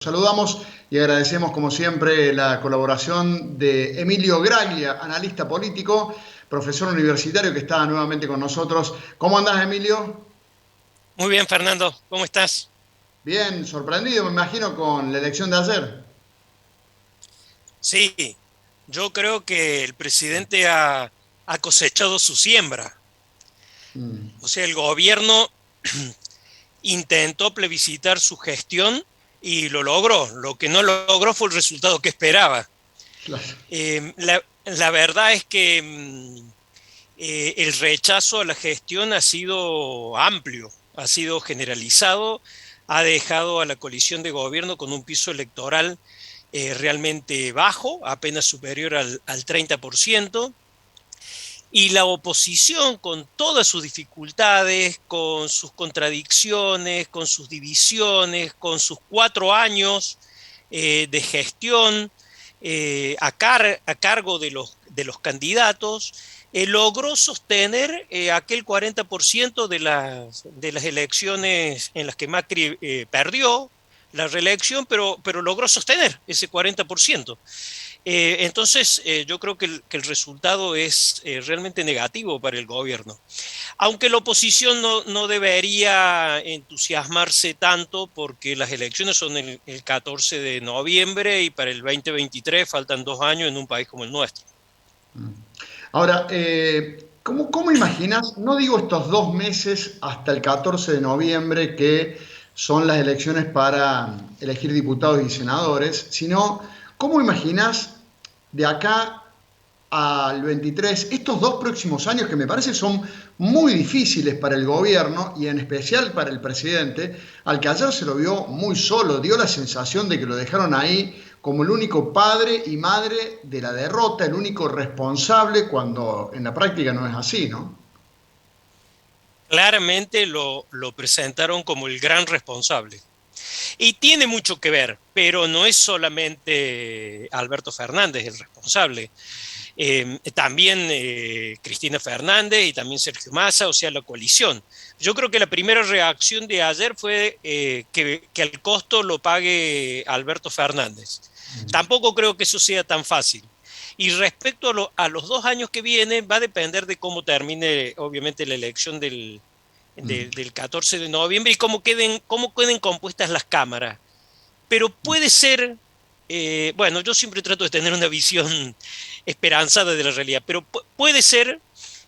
Saludamos y agradecemos, como siempre, la colaboración de Emilio Graglia, analista político, profesor universitario que está nuevamente con nosotros. ¿Cómo andás, Emilio? Muy bien, Fernando, ¿cómo estás? Bien, sorprendido, me imagino, con la elección de ayer. Sí, yo creo que el presidente ha cosechado su siembra. Mm, O sea, el gobierno intentó plebiscitar su gestión y lo logró. Lo que no logró fue el resultado que esperaba. claro. La verdad es que el rechazo a la gestión ha sido amplio, ha sido generalizado, ha dejado a la coalición de gobierno con un piso electoral realmente bajo, apenas superior al 30%, y la oposición, con todas sus dificultades, con sus contradicciones, con sus divisiones, con sus 4 años de gestión a cargo de los candidatos, logró sostener aquel 40% de las elecciones en las que Macri perdió la reelección, pero logró sostener ese 40%. Entonces, yo creo que que el resultado es realmente negativo para el gobierno. Aunque la oposición no debería entusiasmarse tanto porque las elecciones son el 14 de noviembre y para el 2023 faltan 2 años en un país como el nuestro. Mm. Ahora, ¿cómo imaginas? No digo estos 2 meses hasta el 14 de noviembre, que son las elecciones para elegir diputados y senadores, sino ¿cómo imaginas de acá al 23, estos 2 próximos años que me parece son muy difíciles para el gobierno y en especial para el presidente, al que ayer se lo vio muy solo, dio la sensación de que lo dejaron ahí como el único padre y madre de la derrota, el único responsable, cuando en la práctica no es así, ¿no? Claramente lo presentaron como el gran responsable. Y tiene mucho que ver, pero no es solamente Alberto Fernández el responsable. También Cristina Fernández y también Sergio Massa, o sea, la coalición. Yo creo que la primera reacción de ayer fue que el costo lo pague Alberto Fernández. Tampoco creo que eso sea tan fácil. Y respecto a los 2 años que vienen, va a depender de cómo termine, obviamente, la elección del 14 de noviembre y cómo queden compuestas las cámaras. Pero puede ser, bueno, yo siempre trato de tener una visión esperanzada de la realidad, pero puede ser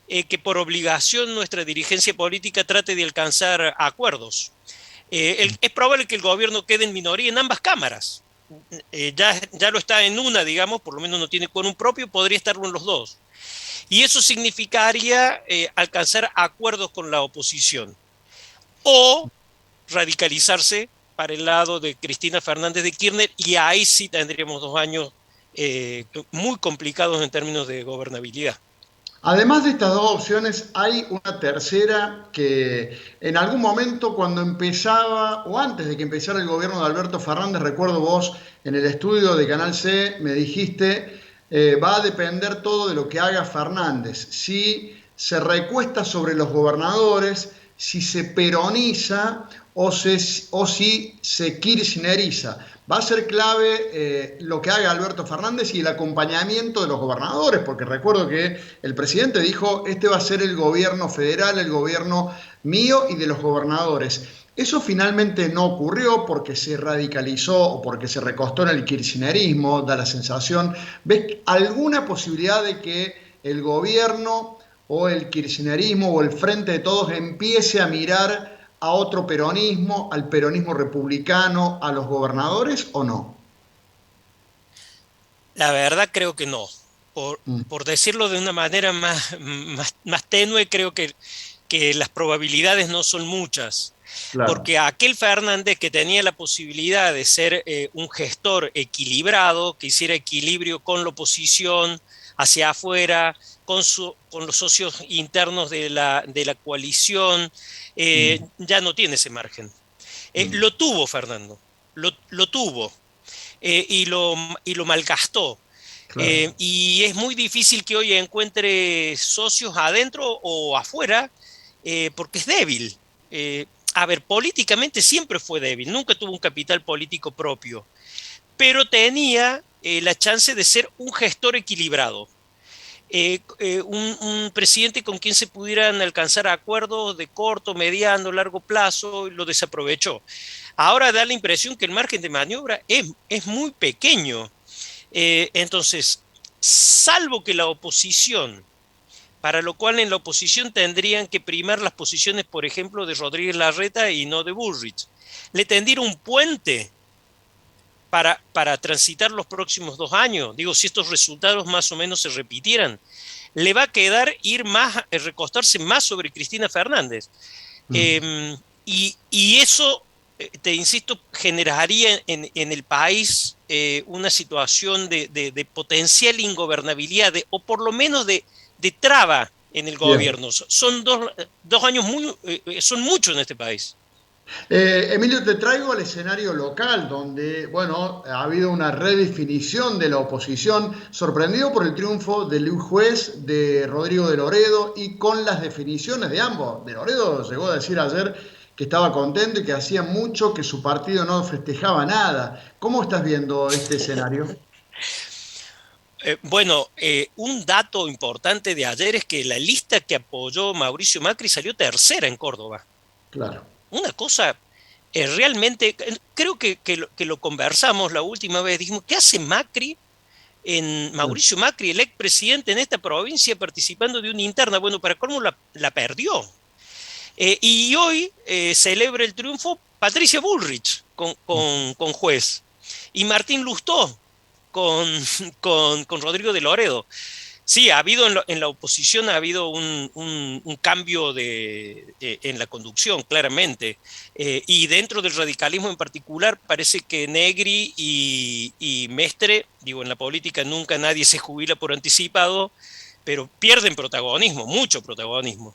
que por obligación nuestra dirigencia política trate de alcanzar acuerdos. Es probable que el gobierno quede en minoría en ambas cámaras. Ya lo está en una, digamos, por lo menos no tiene quórum propio, podría estarlo en los dos. Y eso significaría alcanzar acuerdos con la oposición o radicalizarse para el lado de Cristina Fernández de Kirchner y ahí sí tendríamos 2 años muy complicados en términos de gobernabilidad. Además de estas dos opciones, hay una tercera que en algún momento cuando empezaba o antes de que empezara el gobierno de Alberto Fernández, recuerdo vos en el estudio de Canal C me dijiste, va a depender todo de lo que haga Fernández, si se recuesta sobre los gobernadores, si se peroniza o si se kirchneriza. Va a ser clave lo que haga Alberto Fernández y el acompañamiento de los gobernadores, porque recuerdo que el presidente dijo, este va a ser el gobierno federal, el gobierno mío y de los gobernadores. Eso finalmente no ocurrió porque se radicalizó o porque se recostó en el kirchnerismo, da la sensación. ¿Ves alguna posibilidad de que el gobierno o el kirchnerismo o el Frente de Todos empiece a mirar a otro peronismo, al peronismo republicano, a los gobernadores o no? La verdad creo que no. Mm, Por decirlo de una manera más tenue, creo que las probabilidades no son muchas. claro. Porque aquel Fernández que tenía la posibilidad de ser un gestor equilibrado, que hiciera equilibrio con la oposición hacia afuera, con los socios internos de la coalición, Mm, ya no tiene ese margen. mm, Lo tuvo Fernando, lo tuvo y lo malgastó. claro. Y es muy difícil que hoy encuentre socios adentro o afuera porque es débil. a ver, políticamente siempre fue débil, nunca tuvo un capital político propio, pero tenía la chance de ser un gestor equilibrado. Un presidente con quien se pudieran alcanzar acuerdos de corto, mediano, largo plazo, lo desaprovechó. Ahora da la impresión que el margen de maniobra es muy pequeño. Entonces, salvo que la oposición, para lo cual en la oposición tendrían que primar las posiciones, por ejemplo, de Rodríguez Larreta y no de Bullrich, le tendiera un puente para transitar los próximos 2 años. Digo, si estos resultados más o menos se repitieran, le va a quedar ir más, recostarse más sobre Cristina Fernández. Mm. Y eso, te insisto, generaría en el país una situación de potencial ingobernabilidad, o por lo menos de traba en el Bien. gobierno. Son 2 años muy, son muchos en este país. Emilio, te traigo al escenario local, donde, bueno, ha habido una redefinición de la oposición, sorprendido por el triunfo de Luis Juez, de Rodrigo de Loredo, y con las definiciones de ambos. De Loredo llegó a decir ayer que estaba contento y que hacía mucho que su partido no festejaba nada. ¿Cómo estás viendo este escenario? Bueno, un dato importante de ayer es que la lista que apoyó Mauricio Macri salió tercera en Córdoba. Claro. Una cosa realmente, creo que lo conversamos la última vez, dijimos, ¿qué hace Macri Mauricio Macri, el expresidente en esta provincia, participando de una interna? Bueno, para cómo la perdió. Y hoy celebra el triunfo Patricia Bullrich con Juez y Martín Lustó con, con Rodrigo de Loredo. Sí, ha habido en la oposición ha habido un cambio en la conducción, claramente. Y dentro del radicalismo en particular, parece que Negri y Mestre, digo, en la política nunca nadie se jubila por anticipado, pero pierden protagonismo, mucho protagonismo.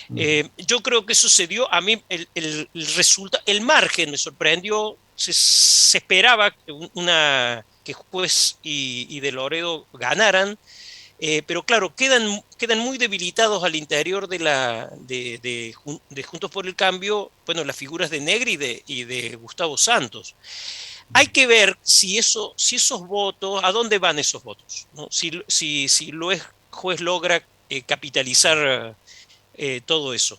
Yo creo que eso se dio, a mí el margen me sorprendió, se esperaba que Juez y de Loredo ganaran, pero claro, quedan muy debilitados al interior de Juntos por el Cambio, bueno, las figuras de Negri y de Gustavo Santos. Hay que ver si esos votos, a dónde van esos votos, ¿no? Si Luis Juez logra capitalizar todo eso.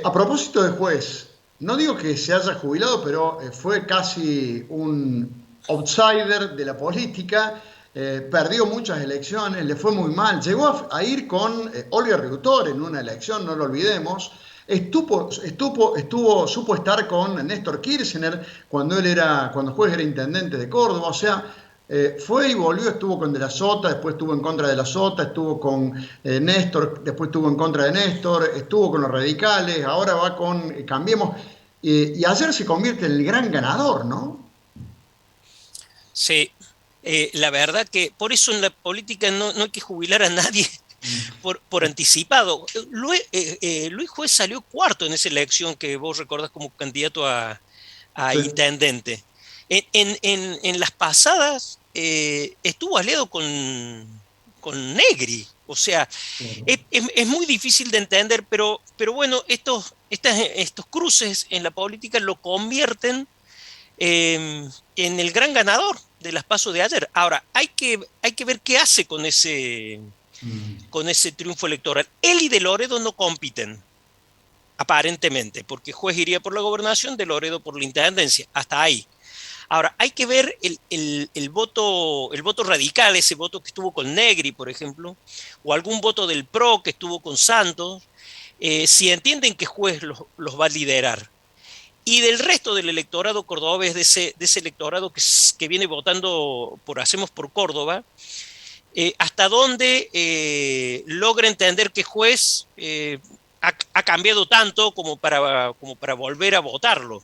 A propósito de Juez, no digo que se haya jubilado, pero fue casi un outsider de la política, perdió muchas elecciones, le fue muy mal, llegó a ir con Olga Riutort en una elección, no lo olvidemos, supo estar con Néstor Kirchner cuando Juez era intendente de Córdoba, o sea, fue y volvió, estuvo con De la Sota, después estuvo en contra de la Sota, estuvo con Néstor, después estuvo en contra de Néstor, estuvo con los radicales, ahora va con Cambiemos, y ayer se convierte en el gran ganador, ¿no? Sí, la verdad que por eso en la política no hay que jubilar a nadie por anticipado. Luis Juez salió cuarto en esa elección que vos recordás como candidato a Sí. intendente. En las pasadas estuvo aliado con Negri. O sea, es muy difícil de entender, pero bueno, estos cruces en la política lo convierten en el gran ganador de las PASO de ayer. Ahora, hay que ver qué hace con ese triunfo electoral. Él y De Loredo no compiten, aparentemente, porque Juez iría por la gobernación, De Loredo por la intendencia. Hasta ahí. Ahora, hay que ver el voto radical, ese voto que estuvo con Negri, por ejemplo, o algún voto del PRO que estuvo con Santos, si entienden que Juez los va a liderar. Y del resto del electorado cordobés, de ese electorado que viene votando por Hacemos por Córdoba, hasta dónde logra entender que Juez ha cambiado tanto como para volver a votarlo.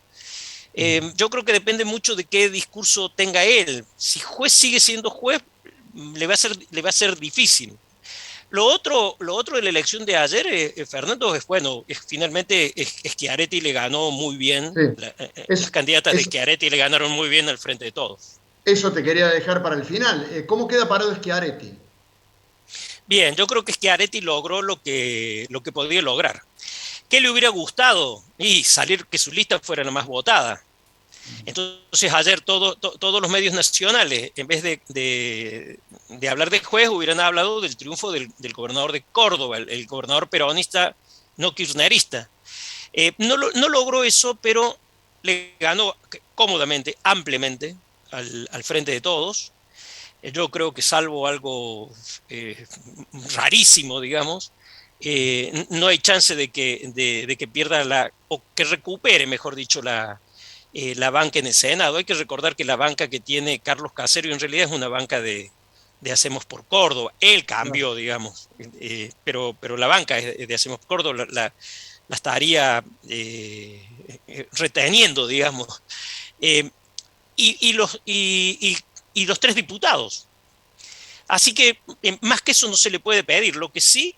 Yo creo que depende mucho de qué discurso tenga él. Si Juez sigue siendo Juez, le va a ser difícil. Lo otro de la elección de ayer, Fernando, es bueno, finalmente Schiaretti le ganó muy bien, Sí. las Es, candidatas de es, Schiaretti le ganaron muy bien al frente de todos. eso te quería dejar para el final. ¿Cómo queda parado Schiaretti? Bien, yo creo que Schiaretti logró lo que podía lograr. ¿Qué le hubiera gustado? Y salir que su lista fuera la más votada. Entonces ayer todos los medios nacionales, en vez de hablar de juez, hubieran hablado del triunfo del gobernador de Córdoba, el gobernador peronista, no kirchnerista. No logró eso, pero le ganó cómodamente, ampliamente, al frente de todos. Yo creo que salvo algo rarísimo, digamos, no hay chance de que pierda o que recupere, mejor dicho, la banca en el Senado. Hay que recordar que la banca que tiene Carlos Caserio en realidad es una banca de Hacemos por Córdoba. Él cambió, digamos, pero la banca es de Hacemos por Córdoba, la estaría reteniendo, digamos. Eh, y los tres diputados. Así que más que eso no se le puede pedir. Lo que sí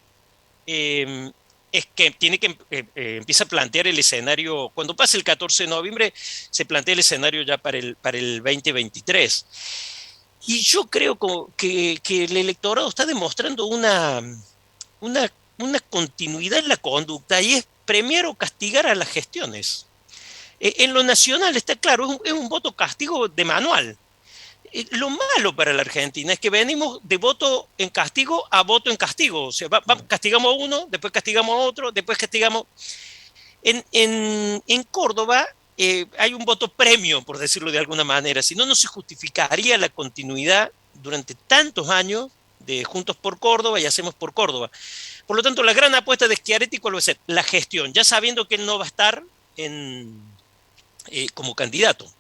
es que tiene que empieza a plantear el escenario, cuando pase el 14 de noviembre, se plantea el escenario ya para el 2023. Y yo creo que el electorado está demostrando una, una continuidad en la conducta y es premiar o castigar a las gestiones. En lo nacional está claro, es un voto castigo de manual. Lo malo para la Argentina es que venimos de voto en castigo a voto en castigo. O sea, castigamos a uno, después castigamos a otro, después castigamos. En Córdoba hay un voto premio, por decirlo de alguna manera. Si no, no se justificaría la continuidad durante tantos años de Juntos por Córdoba y Hacemos por Córdoba. Por lo tanto, la gran apuesta de Schiaretti, ¿cuál va a ser? La gestión, ya sabiendo que él no va a estar como candidato.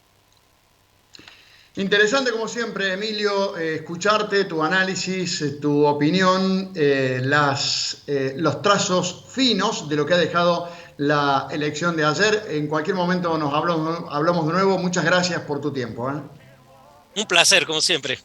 Interesante como siempre, Emilio, escucharte, tu análisis, tu opinión, los trazos finos de lo que ha dejado la elección de ayer. En cualquier momento nos hablamos de nuevo. Muchas gracias por tu tiempo. Un placer, como siempre.